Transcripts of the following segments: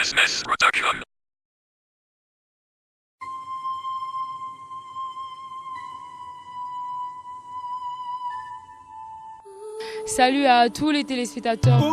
Business Production. Salut à tous les téléspectateurs.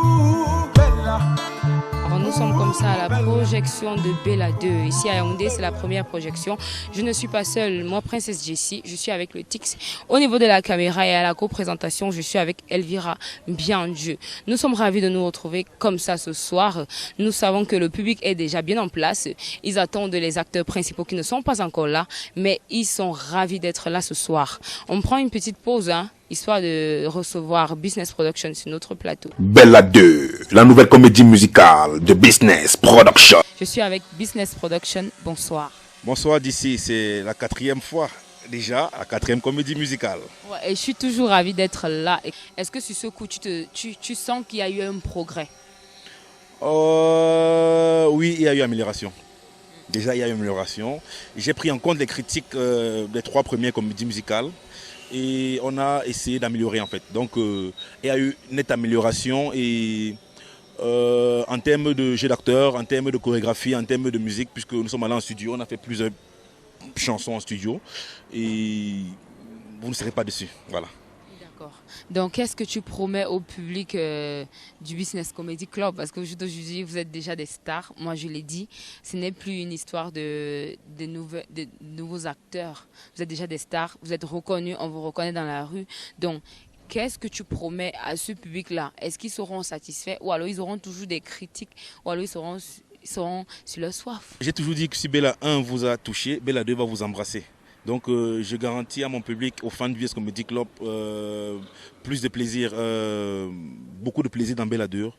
Alors nous sommes comme ça à la projection de Bella 2. Ici à Yaoundé, c'est la première projection. Je ne suis pas seule, moi Princesse Jessie, je suis avec le Tix. Au niveau de la caméra et à la co-présentation, je suis avec Elvira Biendieu. Nous sommes ravis de nous retrouver comme ça ce soir. Nous savons que le public est déjà bien en place. Ils attendent les acteurs principaux qui ne sont pas encore là, mais ils sont ravis d'être là ce soir. On prend une petite pause, histoire de recevoir Business Production sur notre plateau. Bella 2, la nouvelle comédie musicale de Business Production. Je suis avec Business Production. Bonsoir. Bonsoir d'ici, c'est la 4e fois déjà, la 4e comédie musicale. Ouais, et je suis toujours ravie d'être là. Est-ce que sur ce coup, tu sens qu'il y a eu un progrès? Oui, il y a eu amélioration. Déjà, il y a eu amélioration. J'ai pris en compte les critiques des 3 premières comédies musicales. Et on a essayé d'améliorer en fait. Donc il y a eu une nette amélioration et en termes de jeu d'acteur, en termes de chorégraphie, en termes de musique, puisque nous sommes allés en studio, on a fait plusieurs chansons en studio et vous ne serez pas dessus. Voilà. D'accord. Donc qu'est-ce que tu promets au public du Business Comedy Club? Parce qu'aujourd'hui, vous êtes déjà des stars. Moi, je l'ai dit, ce n'est plus une histoire de nouveaux acteurs. Vous êtes déjà des stars, vous êtes reconnus, on vous reconnaît dans la rue. Donc, qu'est-ce que tu promets à ce public-là? Est-ce qu'ils seront satisfaits ou alors ils auront toujours des critiques ou alors ils seront sur leur soif? J'ai toujours dit que si Bella 1 vous a touché, Bella 2 va vous embrasser. Donc je garantis à mon public, aux fans du Business Comedy Club, plus de plaisir, beaucoup de plaisir dans Bella 2.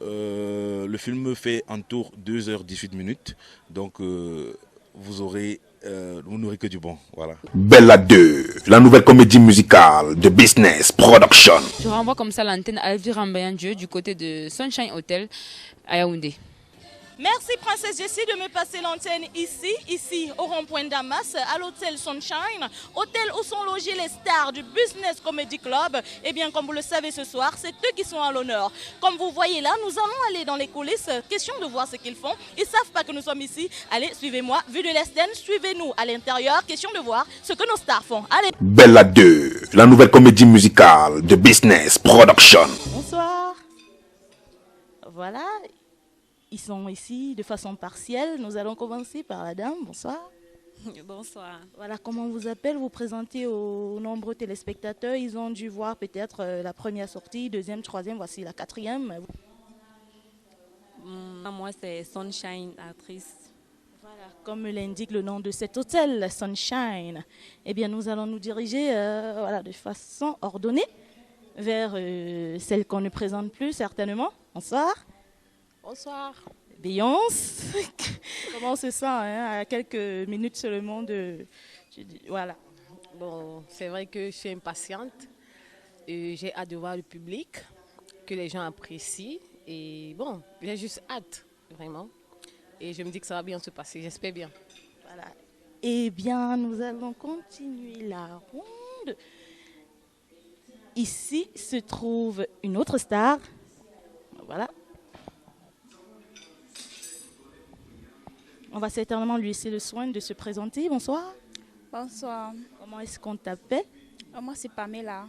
Le film fait en tour 2h18 minutes. Donc vous n'aurez que du bon. Voilà. Bella 2, la nouvelle comédie musicale de Business Production. Je renvoie comme ça l'antenne à Elvira Biendieu du côté de Sunshine Hotel à Yaoundé. Merci Princesse Jessie de me passer l'antenne ici au rond-point Damas, à l'hôtel Sunshine, hôtel où sont logés les stars du Business Comedy Club. Et bien comme vous le savez ce soir, c'est eux qui sont à l'honneur. Comme vous voyez là, nous allons aller dans les coulisses, question de voir ce qu'ils font. Ils ne savent pas que nous sommes ici. Allez, suivez-moi, vue de l'Est-End, suivez-nous à l'intérieur, question de voir ce que nos stars font. Allez. Bella 2, la nouvelle comédie musicale de Business Production. Bonsoir. Voilà. Ils sont ici de façon partielle. Nous allons commencer par la dame. Bonsoir. Bonsoir. Voilà, comment on vous appelle, vous présentez aux nombreux téléspectateurs. Ils ont dû voir peut-être la première sortie, deuxième, troisième, voici la 4e. Moi, c'est Sunshine, actrice. Voilà, comme l'indique le nom de cet hôtel, Sunshine. Eh bien, nous allons nous diriger voilà, de façon ordonnée vers celle qu'on ne présente plus, certainement. Bonsoir. Bonsoir. Beyoncé, comment on se sent à quelques minutes seulement voilà. Bon, c'est vrai que je suis impatiente. J'ai hâte de voir le public, que les gens apprécient. Et bon, j'ai juste hâte, vraiment. Et je me dis que ça va bien se passer, j'espère bien. Voilà. Eh bien, nous allons continuer la ronde. Ici se trouve une autre star. Voilà. On va certainement lui laisser le soin de se présenter. Bonsoir. Bonsoir. Comment est-ce qu'on t'appelle? Moi, c'est Pamela.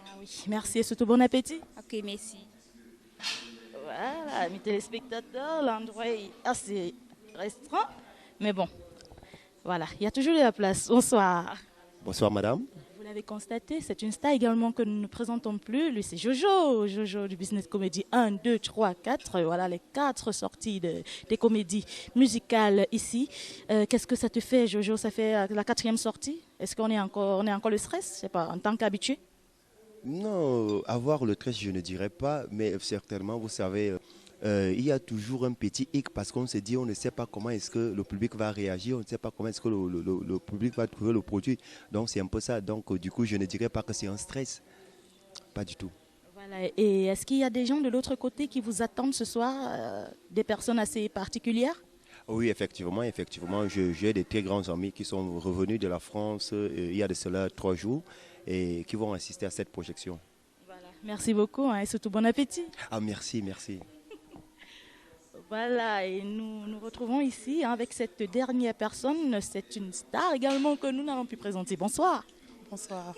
Ah oui, merci et surtout bon appétit. Ok, merci. Voilà, mes téléspectateurs, l'endroit est assez restreint. Mais bon, voilà, il y a toujours de la place. Bonsoir. Bonsoir madame. Vous l'avez constaté, c'est une star également que nous ne présentons plus. Lui, c'est Jojo. Jojo du Business Comedy 1, 2, 3, 4. Voilà les 4 sorties des comédies musicales ici. Qu'est-ce que ça te fait, Jojo? Ça fait la 4e sortie. Est-ce qu'on est encore le stress? Je sais pas, en tant qu'habitué? Non, avoir le stress, je ne dirais pas, mais certainement, vous savez, il y a toujours un petit hic parce qu'on se dit, on ne sait pas comment est-ce que le public va réagir, on ne sait pas comment est-ce que le public va trouver le produit. Donc c'est un peu ça. Donc du coup, je ne dirais pas que c'est un stress. Pas du tout. Voilà. Et est-ce qu'il y a des gens de l'autre côté qui vous attendent ce soir, des personnes assez particulières? Oui, effectivement, j'ai des très grands amis qui sont revenus de la France il y a de cela 3 jours et qui vont assister à cette projection. Voilà. Merci beaucoup et surtout bon appétit. Ah merci, merci. Voilà, et nous nous retrouvons ici avec cette dernière personne. C'est une star également que nous n'avons pu présenter. Bonsoir. Bonsoir.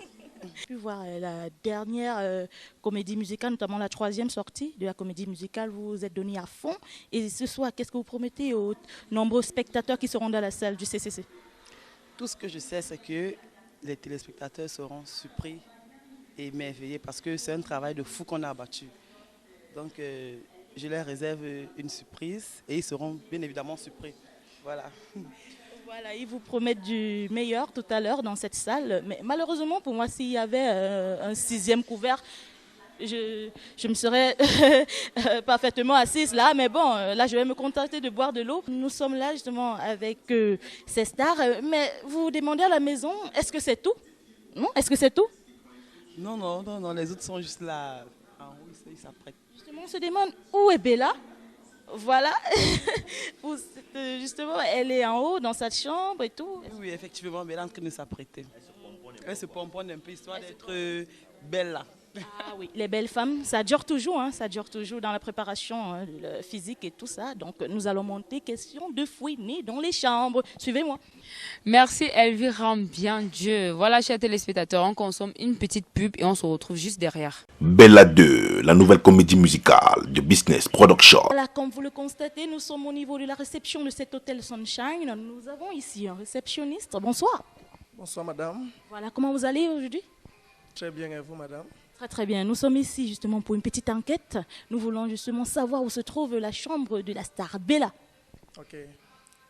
J'ai pu voir la dernière comédie musicale, notamment la 3e sortie de la comédie musicale. Vous vous êtes donné à fond. Et ce soir, qu'est-ce que vous promettez aux nombreux spectateurs qui seront dans la salle du CCC? Tout ce que je sais, c'est que les téléspectateurs seront surpris et émerveillés parce que c'est un travail de fou qu'on a abattu. Donc, je leur réserve une surprise et ils seront bien évidemment surpris. Voilà. Voilà, ils vous promettent du meilleur tout à l'heure dans cette salle. Mais malheureusement, pour moi, s'il y avait un 6e couvert, je me serais parfaitement assise là. Mais bon, là, je vais me contenter de boire de l'eau. Nous sommes là justement avec ces stars. Mais vous vous demandez à la maison, est-ce que c'est tout? Non? Est-ce que c'est tout? Non, les autres sont juste là. En haut, ils s'apprêtent. Justement, on se demande où est Bella? Voilà, justement, elle est en haut dans sa chambre et tout. Oui, effectivement, mais elle est en train de s'apprêter. Elle se pomponne un peu, histoire d'être belle là. Ah oui, les belles femmes, ça dure toujours, hein, ça dure toujours dans la préparation physique et tout ça. Donc, nous allons monter question de fouiner dans les chambres. Suivez-moi. Merci Elvira Bien-Dieu. Voilà, chers téléspectateurs, on consomme une petite pub et on se retrouve juste derrière. Bella 2, la nouvelle comédie musicale de Business Production. Voilà, comme vous le constatez, nous sommes au niveau de la réception de cet hôtel Sunshine. Nous avons ici un réceptionniste. Bonsoir. Bonsoir madame. Voilà, comment vous allez aujourd'hui? Très bien et vous madame? Très très bien. Nous sommes ici justement pour une petite enquête. Nous voulons justement savoir où se trouve la chambre de la star Bella. Ok.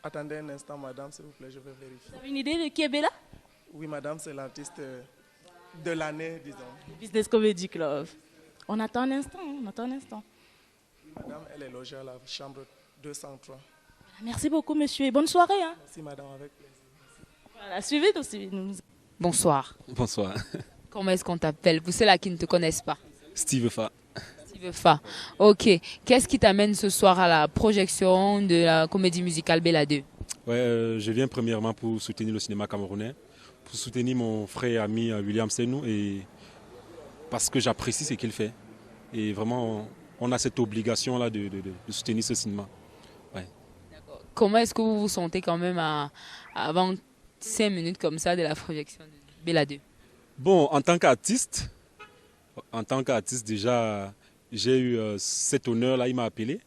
Attendez un instant madame, s'il vous plaît, je vais vérifier. Vous avez une idée de qui est Bella? Oui madame, c'est l'artiste de l'année, disons. Business Comedy Club. On attend un instant, on attend un instant. Madame, elle est logée à la chambre 203. Merci beaucoup monsieur et bonne soirée. Hein. Merci madame, avec plaisir. Voilà, suivez-nous, suivez-nous. Bonsoir. Bonsoir. Comment est-ce qu'on t'appelle? Pour ceux-là qui ne te connaissent pas. Steve Fa. Steve Fa. Ok. Qu'est-ce qui t'amène ce soir à la projection de la comédie musicale Bella 2? Je viens premièrement pour soutenir le cinéma camerounais, pour soutenir mon frère et ami William Senou, et parce que j'apprécie ce qu'il fait. Et vraiment, on a cette obligation-là de soutenir ce cinéma. Ouais. Comment est-ce que vous vous sentez quand même avant 5 minutes comme ça de la projection de Bella 2? Bon, en tant qu'artiste déjà, j'ai eu cet honneur-là, il m'a appelé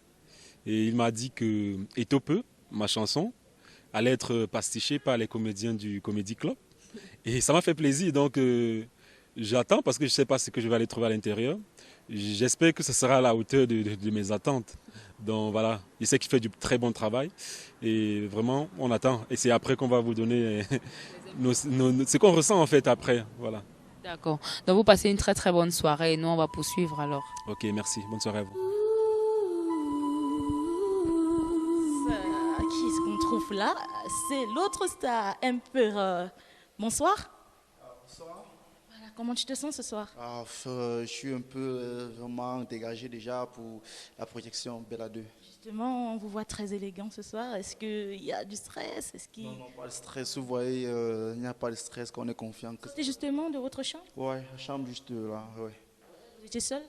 et il m'a dit que Etope, ma chanson, allait être pastichée par les comédiens du Comedy Club. Et ça m'a fait plaisir, donc j'attends parce que je ne sais pas ce que je vais aller trouver à l'intérieur. J'espère que ce sera à la hauteur de mes attentes. Donc voilà, je sais qu'il fait du très bon travail et vraiment on attend. Et c'est après qu'on va vous donner ce qu'on ressent en fait après. Voilà. D'accord. Donc vous passez une très très bonne soirée et nous on va poursuivre alors. Ok, merci. Bonne soirée à vous. Qui est-ce qu'on trouve là? C'est l'autre star, Empereur. Bonsoir. Bonsoir. Voilà, comment tu te sens ce soir? Je suis un peu vraiment dégagé déjà pour la projection Bella 2. Justement, on vous voit très élégant ce soir. Est-ce qu'il y a du stress? Non, pas de stress. Vous voyez, il n'y a pas de stress, qu'on est confiant. C'était justement de votre chambre? Oui, la chambre juste là. Ouais. Vous étiez seul?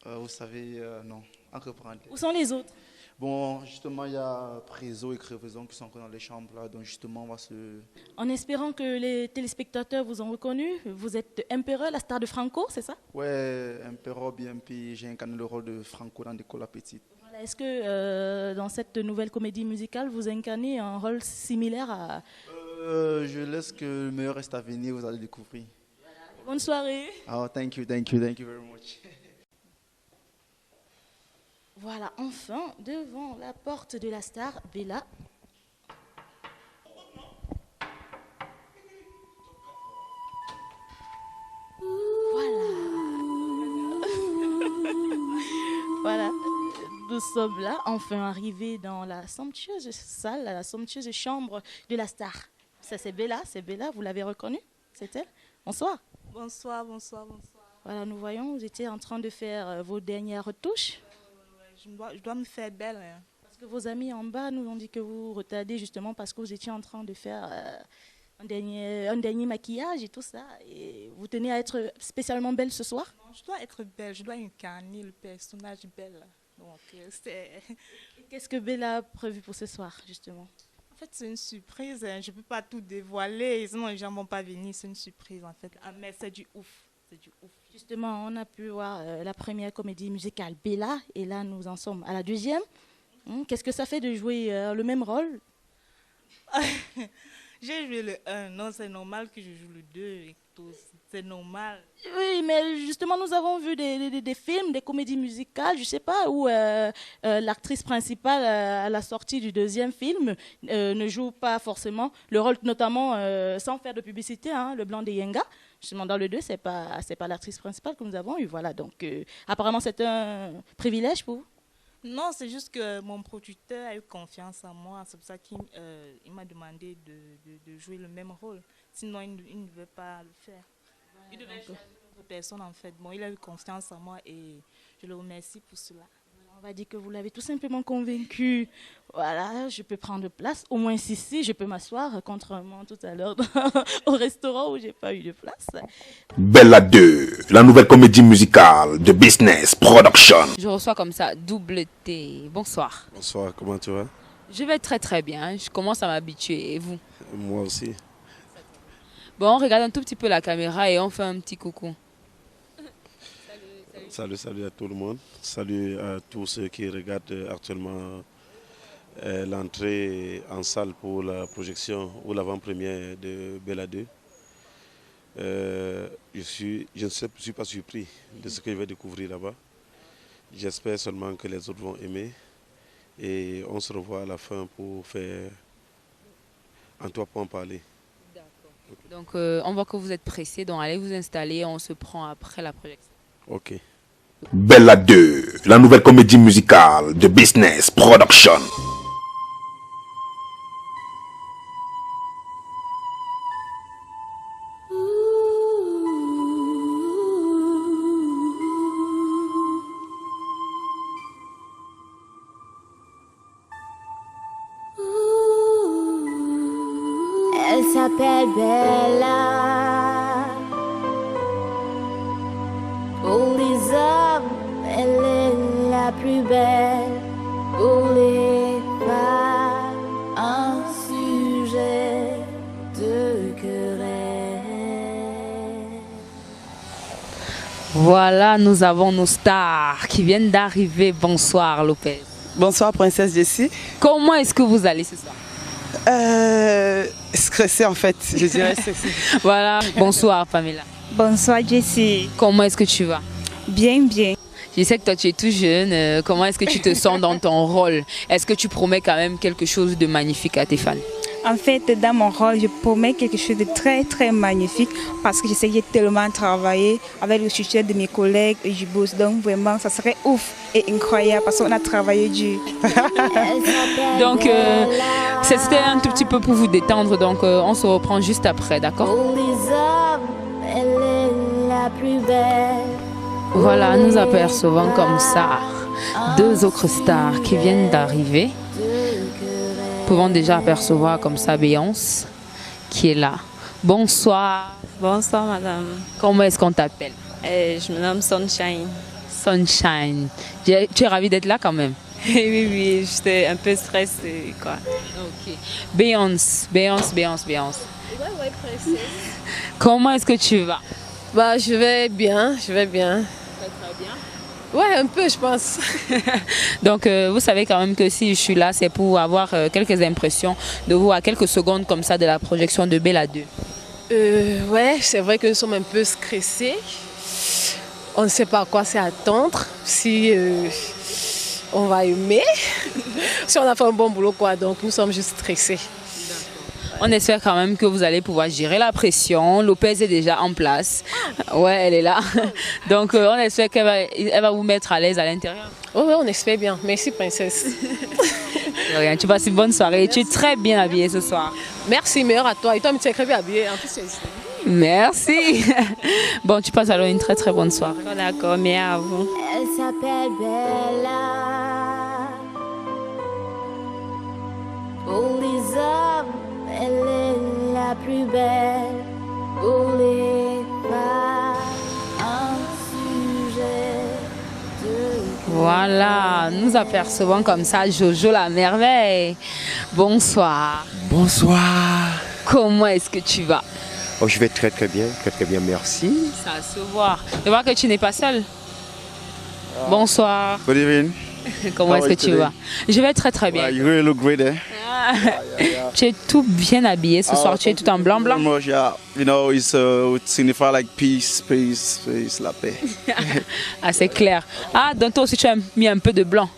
Vous savez, non. Entreprendre. Où sont les autres? Bon, justement, il y a Prézo et Crevaison qui sont encore dans les chambres là. Donc justement, on va se... En espérant que les téléspectateurs vous ont reconnu, vous êtes Empereur, la star de Franco, c'est ça? Ouais, Empereur, bien, puis j'ai incarné le rôle de Franco dans Nicolas Petit. Est-ce que dans cette nouvelle comédie musicale, vous incarnez un rôle similaire à... Je laisse que le meilleur reste à venir, vous allez découvrir. Bonne soirée. Oh, thank you very much. Voilà, enfin, devant la porte de la star, Bella. Voilà, nous sommes là, enfin arrivés dans la somptueuse salle, la somptueuse chambre de la star. Ça c'est Bella, vous l'avez reconnue, c'est elle. Bonsoir. Bonsoir. Voilà, nous voyons, vous étiez en train de faire vos dernières retouches. Je dois me faire belle. Hein. Parce que vos amis en bas nous ont dit que vous retardez justement parce que vous étiez en train de faire un dernier maquillage et tout ça. Et vous tenez à être spécialement belle ce soir? Non, je dois être belle, je dois incarner le personnage belle. Donc, Qu'est-ce que Bella a prévu pour ce soir, justement? en fait, c'est une surprise. Je ne peux pas tout dévoiler, sinon les gens ne vont pas venir. C'est une surprise, en fait. Ah, mais c'est du ouf. C'est du ouf. Justement, on a pu voir la première comédie musicale Bella, et là, nous en sommes à la deuxième. Qu'est-ce que ça fait de jouer le même rôle? J'ai joué le 1. Non, c'est normal que je joue le 2 et tout. C'est normal. Oui, mais justement, nous avons vu des films, des comédies musicales, je ne sais pas, où l'actrice principale, à la sortie du deuxième film, ne joue pas forcément le rôle, notamment, sans faire de publicité, hein, le Blanc des Yenga. Justement, dans le 2, ce n'est pas l'actrice principale que nous avons eue. Voilà, donc, apparemment, c'est un privilège pour vous? Non, c'est juste que mon producteur a eu confiance en moi. C'est pour ça qu'il m'a demandé de jouer le même rôle. Sinon, il ne veut pas le faire. Il devait jouer une autre personne, en fait. Bon, il a eu confiance en moi et je le remercie pour cela. On va dire que vous l'avez tout simplement convaincu. Voilà, je peux prendre place. Au moins ici, je peux m'asseoir, contrairement tout à l'heure au restaurant où je n'ai pas eu de place. Bella 2, la nouvelle comédie musicale de Business Production. Je reçois comme ça, double T. Bonsoir. Bonsoir, comment tu vas? Je vais très très bien, je commence à m'habituer. Et vous? Moi aussi. Bon, on regarde un tout petit peu la caméra et on fait un petit coucou. Salut à tout le monde. Salut à tous ceux qui regardent actuellement l'entrée en salle pour la projection ou l'avant-première de Bella 2. Je ne suis pas surpris de ce que je vais découvrir là-bas. J'espère seulement que les autres vont aimer. Et on se revoit à la fin pour faire un toit pour en parler. Donc on voit que vous êtes pressé, donc allez vous installer, on se prend après la projection. Ok. Bella 2, la nouvelle comédie musicale de Business Production. Elle s'appelle Bella. Pour les hommes, elle est la plus belle. Pour les femmes, un sujet de querelle. Voilà, nous avons nos stars qui viennent d'arriver. Bonsoir Lopez. Bonsoir Princesse Jessie. Comment est-ce que vous allez ce soir? Stressée en fait, je dirais stressée. Voilà, bonsoir Pamela. Bonsoir Jessie. Comment est-ce que tu vas? Bien, bien. Je sais que toi tu es tout jeune, comment est-ce que tu te sens dans ton rôle? Est-ce que tu promets quand même quelque chose de magnifique à tes fans? En fait, dans mon rôle, je promets quelque chose de très, très magnifique parce que je sais que j'ai tellement travaillé avec le soutien de mes collègues et du boss. Donc vraiment, ça serait ouf et incroyable parce qu'on a travaillé dur. Donc, c'était un tout petit peu pour vous détendre. Donc, on se reprend juste après, d'accord? Pour les hommes, elle est la plus belle. Voilà, nous apercevons comme ça deux autres stars qui viennent d'arriver. Nous pouvons déjà apercevoir comme ça Béance qui est là. Bonsoir. Bonsoir madame. Comment est-ce qu'on t'appelle? Je me nomme Sunshine. Sunshine. Tu es ravie d'être là quand même? Oui, j'étais un peu stressée quoi. Ok. Béance. Ouais, princesse. Comment est-ce que tu vas? Bah, je vais bien. Très bien. Ouais, un peu, je pense. Donc, vous savez quand même que si je suis là, c'est pour avoir quelques impressions de vous à quelques secondes comme ça de la projection de Bella 2. Ouais, c'est vrai que nous sommes un peu stressés. On ne sait pas à quoi c'est attendre, si on va aimer, si on a fait un bon boulot, quoi. Donc, nous sommes juste stressés. On espère quand même que vous allez pouvoir gérer la pression. Lopez est déjà en place. Ouais, elle est là. Donc, on espère qu'elle va vous mettre à l'aise à l'intérieur. Oui, on espère bien. Merci, princesse. Rien, tu passes une bonne soirée. Tu es très bien habillée ce soir. Merci, meilleur à toi. Et toi, tu es très bien habillée. En plus, tu es ici. Merci. Bon, tu passes alors une très très bonne soirée. D'accord, mais à vous. Elle s'appelle Bella. Pour les hommes, elle est la plus belle. Pour les femmes, un sujet de... Voilà, nous apercevons comme ça Jojo la merveille. Bonsoir. Bonsoir. Comment est-ce que tu vas? Oh, je vais très bien, merci. Ça se voit. Je vois que tu n'es pas seul. Bonsoir. Good evening. Comment est-ce que tu vas? Je vais très bien. You really look great, eh? Tu es tout bien habillé ce soir, tu es tout en blanc. Yeah. You know, it signifies like peace, la paix. Ah, c'est clair. Ah, donc toi aussi tu as mis un peu de blanc.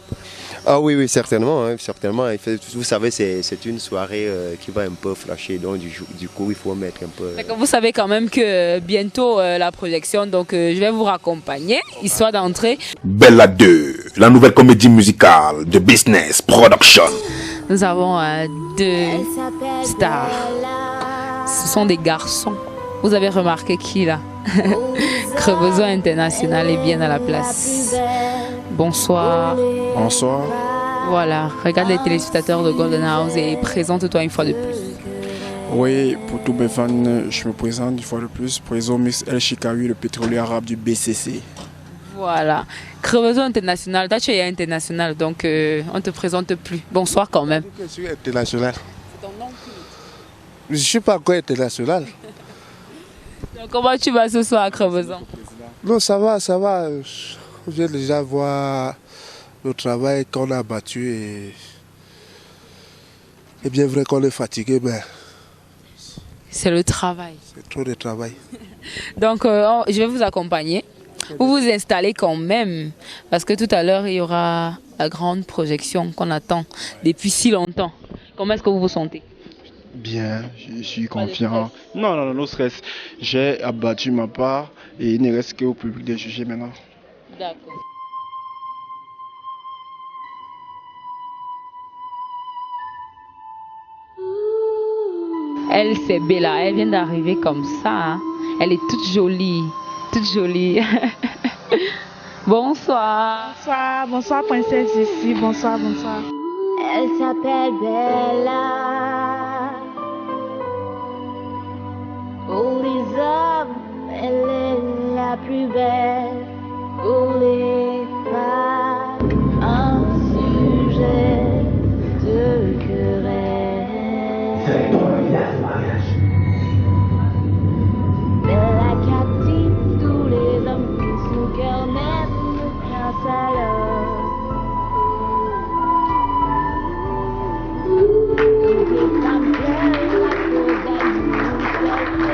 Ah oui, certainement. Certainement. Vous savez, c'est une soirée qui va un peu flasher, donc du coup, il faut mettre un peu... Vous savez quand même que bientôt la projection, donc je vais vous raccompagner, histoire d'entrer. Bella 2, la nouvelle comédie musicale de Business Production. Nous avons deux stars. Ce sont des garçons. Vous avez remarqué qui là? Creveson International est bien à la place. Bonsoir. Bonsoir. Voilà, regarde les téléspectateurs de Golden House et présente-toi une fois de plus. Oui, pour tous mes fans, je me présente une fois de plus. Présent Miss El Chikawi, le pétrolier arabe du BCC. Voilà, Creveson International, toi tu es international, donc on ne te présente plus. Bonsoir quand même. Je suis international. C'est ton nom? Je ne suis pas encore international. Donc, comment tu vas ce soir à Creveson? Non, ça va. Je viens déjà voir le travail qu'on a battu et bien vrai qu'on est fatigué, mais... C'est le travail. C'est trop de travail. Donc, je vais vous accompagner. Vous vous installez quand même, parce que tout à l'heure, il y aura la grande projection qu'on attend depuis si longtemps. Comment est-ce que vous vous sentez? Bien, je suis confiant. Non, no stress. J'ai abattu ma part et il ne reste qu'au public de juger maintenant. D'accord. Elle, c'est Bella. Elle vient d'arriver comme ça. Hein. Elle est toute jolie. Toute jolie. Bonsoir. Bonsoir princesse Jessie. Bonsoir. Elle s'appelle Bella. Pour les hommes, elle est la plus belle. Pour les femmes, un sujet de querelle. C'est ton mariage. Bella captive tous les hommes que son cœur n'aime qu'un seul homme. Toutes les femmes pleurent à cause d'amour.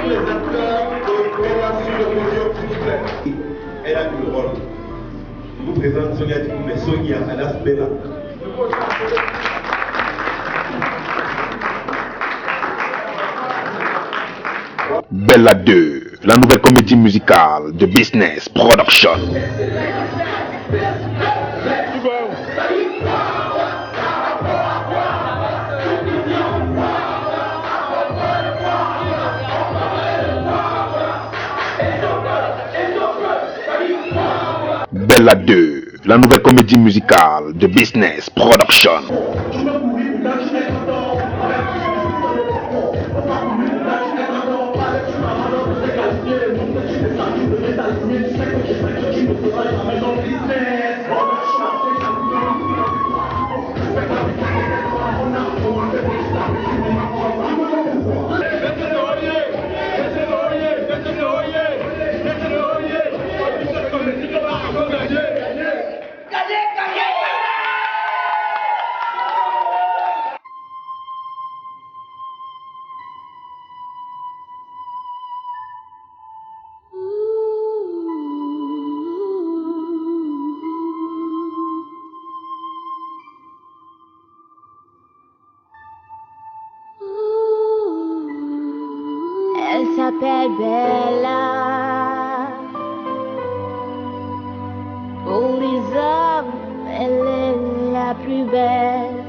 Les acteurs de Bella sur le podium, s'il vous plaît. Elle a eu le rôle. Je vous présente Sonia Dikoumé, Sonia alias Bella. Bella 2, la nouvelle comédie musicale de Business Production. Bella 2, la nouvelle comédie musicale de Business Production. Elle s'appelle Bella. Pour les hommes, elle est la plus belle.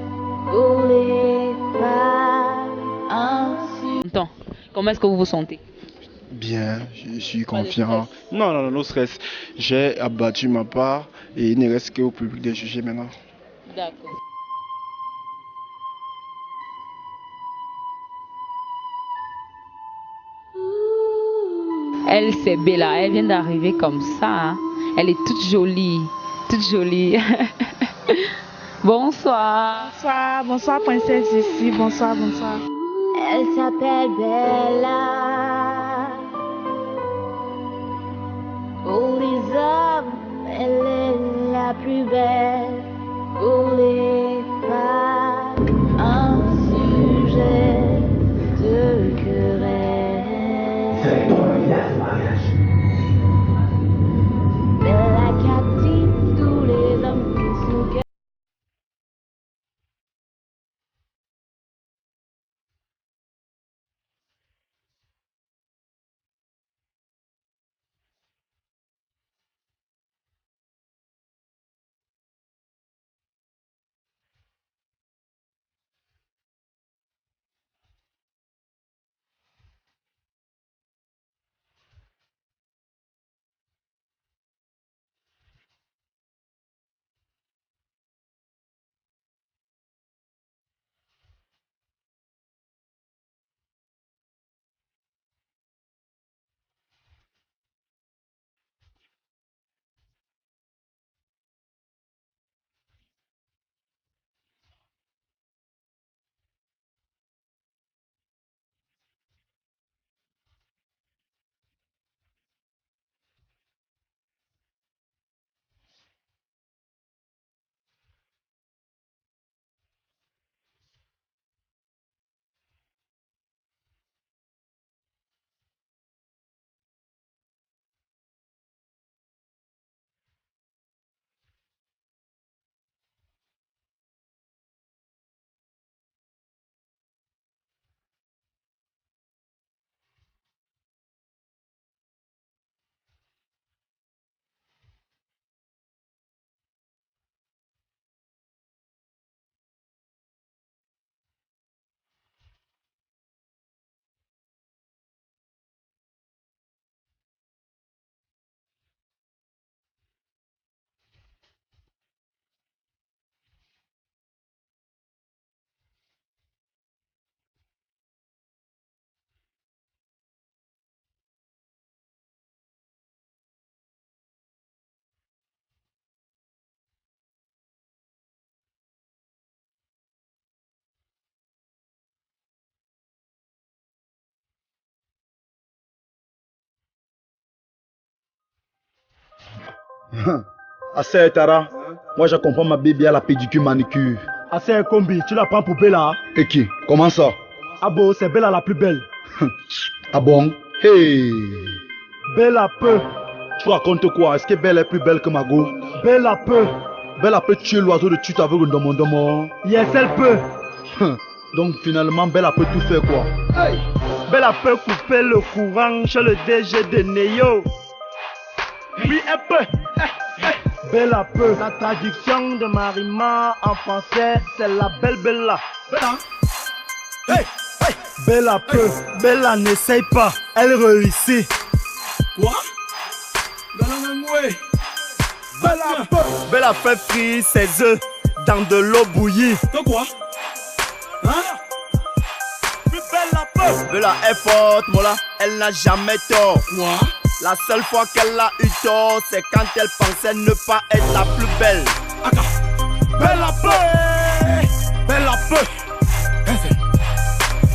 Pour les femmes, un sujet. Comment est-ce que vous vous sentez? Bien, je suis confiant. Non, no stress. J'ai abattu ma part et il ne reste qu'au public de juger maintenant. D'accord. Elle, c'est Bella. Elle vient d'arriver comme ça. Hein. Elle est toute jolie. Toute jolie. Bonsoir. Bonsoir, bonsoir Princesse Jessie, bonsoir, bonsoir. Elle s'appelle Bella. Pour les hommes, elle est la plus belle. Pour les femmes, un sujet de querelle. C'est ton mariage. Bella captive tous les hommes qui sont cœur. Assez Tara, moi j'accompagne ma bébé à la pédicure manicure. Assez Kombi, tu la prends pour Bella? Et qui? Comment ça? Ah bon, c'est Bella la plus belle. Ah bon? Hey! Bella peut. Tu racontes quoi? Est-ce que Bella est plus belle que Mago? Bella peut. Bella peut tuer l'oiseau de tute avec un domo. Yes, elle peut. Donc finalement, Bella peut tout faire quoi? Hey. Bella peut couper le courant chez le DG de Neo. Oui, elle peut. Bella peut. La traduction de Marima en français, c'est la belle Bella. Bella. Hey. Hey. Bella peut. Bella n'essaye pas, elle réussit. Quoi? Bella peut. Bella fait frire ses œufs dans de l'eau bouillie. De quoi? Hein? Bella peut. Bella est forte, Mola, elle n'a jamais tort. Quoi? La seule fois qu'elle a eu tort, c'est quand elle pensait ne pas être la plus belle. Bella peut. Bella peut.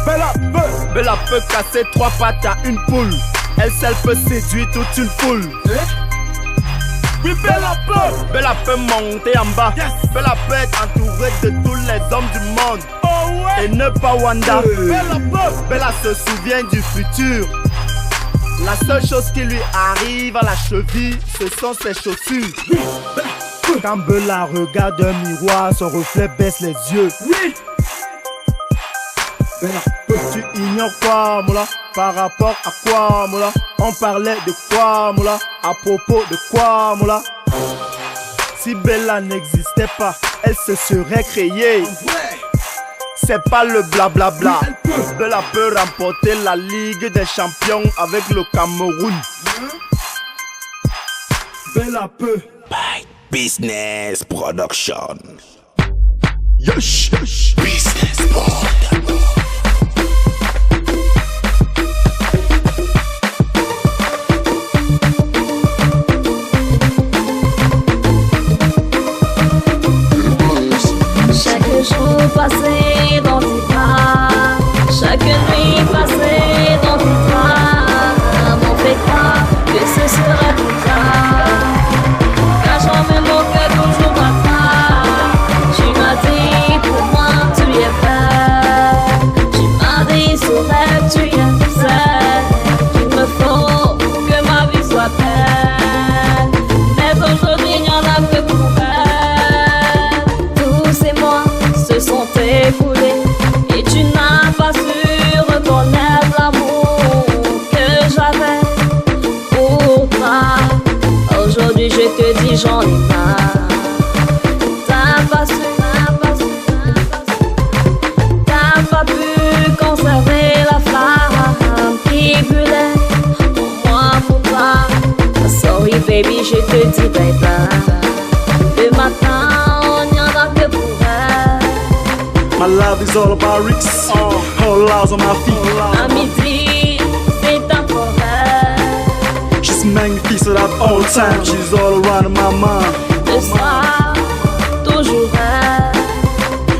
Bella peut. Bella peut casser 3 pattes à une poule. Elle seule peut séduire toute une foule. Oui, Bella peut. Bella peut monter en bas. Yes. Bella peut être entourée de tous les hommes du monde. Oh ouais. Et ne pas Wanda. Bella peut. Bella se souvient du futur. La seule chose qui lui arrive à la cheville, ce sont ses chaussures. Oui. Quand Bella regarde un miroir, son reflet baisse les yeux. Oui. Bella, tu ignores quoi, Moula? Par rapport à quoi, Moula? On parlait de quoi, Moula? À propos de quoi, Moula? Si Bella n'existait pas, elle se serait créée. C'est pas le blablabla. Bella peut remporter la Ligue des Champions avec le Cameroun. Bella peut. By Business Production. Yosh, yosh. Business Production. j'en ai marre. T'as pas su, t'as pas pu conserver la flamme qui brûlait en moi pour toi. Sorry baby, je te dis bye bye. Le matin, on n'y en a que pour elle. My love is all about risks, all lies on my feet. À midi, c'est temporaire. She's magnificent at all times, she's all around my mind. Le soir, toujours elle.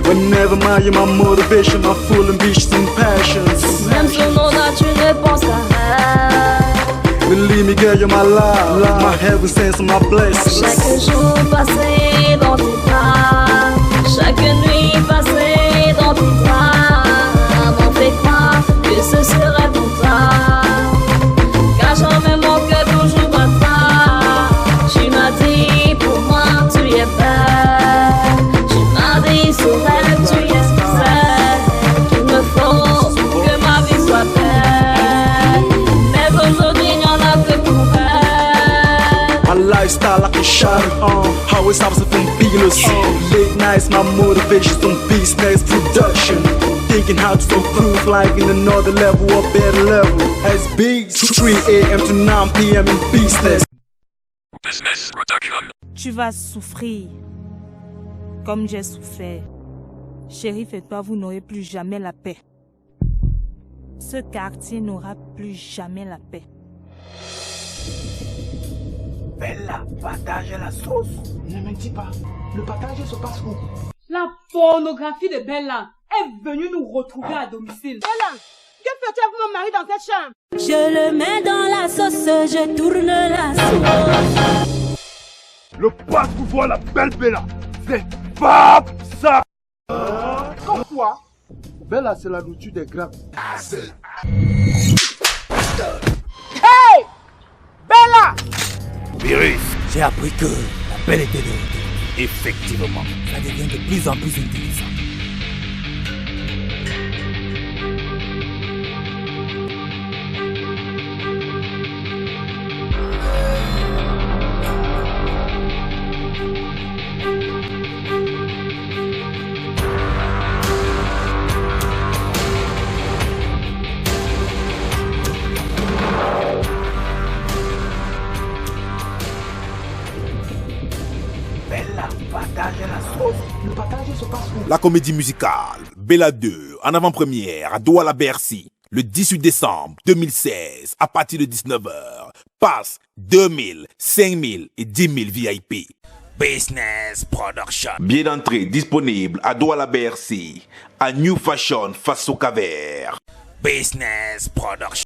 Whenever you're my motivation, my full ambitions and passions. Même sur nos dates, tu ne penses qu'à elle. Believe me girl, you're my love, my heaven sends my blessings. Chaque jour passé dans tes bras, chaque nuit passée dans tes bras, m'en fait croire que ce serait pour toi. Cachant même mon cœur toujours à toi. Tu m'as dit pour moi tu es belle. Tu m'as dit sur elle tu es celle qu'il me faut pour que ma vie soit belle. Mais aujourd'hui il n'y en a que pour elle. My lifestyle like a shot, always opposite from dealers. Late nights, my motivation's from business production. Thinking how to improve life in another level or better level. As big 3 a.m. to 9 p.m. in business. Business production. Tu vas souffrir comme j'ai souffert. Chérif et toi, vous n'aurez plus jamais la paix. Ce quartier n'aura plus jamais la paix. Bella, partage la sauce. Ne me dis pas, le partage se passe où? La pornographie de Bella est venue nous retrouver à domicile. Bella, que fais-tu avec mon mari dans cette chambre? Je le mets dans la sauce, je tourne la sauce. Le passe-pouvoir, la belle Bella, c'est pas ça. Comme quoi? Bella, c'est la nourriture des grands. Hey! Bella! Virus, j'ai appris que la belle était de retour. Effectivement, ça devient de plus en plus intéressant. La comédie musicale Bella 2 en avant-première à Douala Bercy le 18 décembre 2016 à partir de 19h. Passe 2000, 5000 et 10 000 VIP. Business Production. Billet d'entrée disponible à Douala Bercy, à New Fashion face au Cavert. Business Production.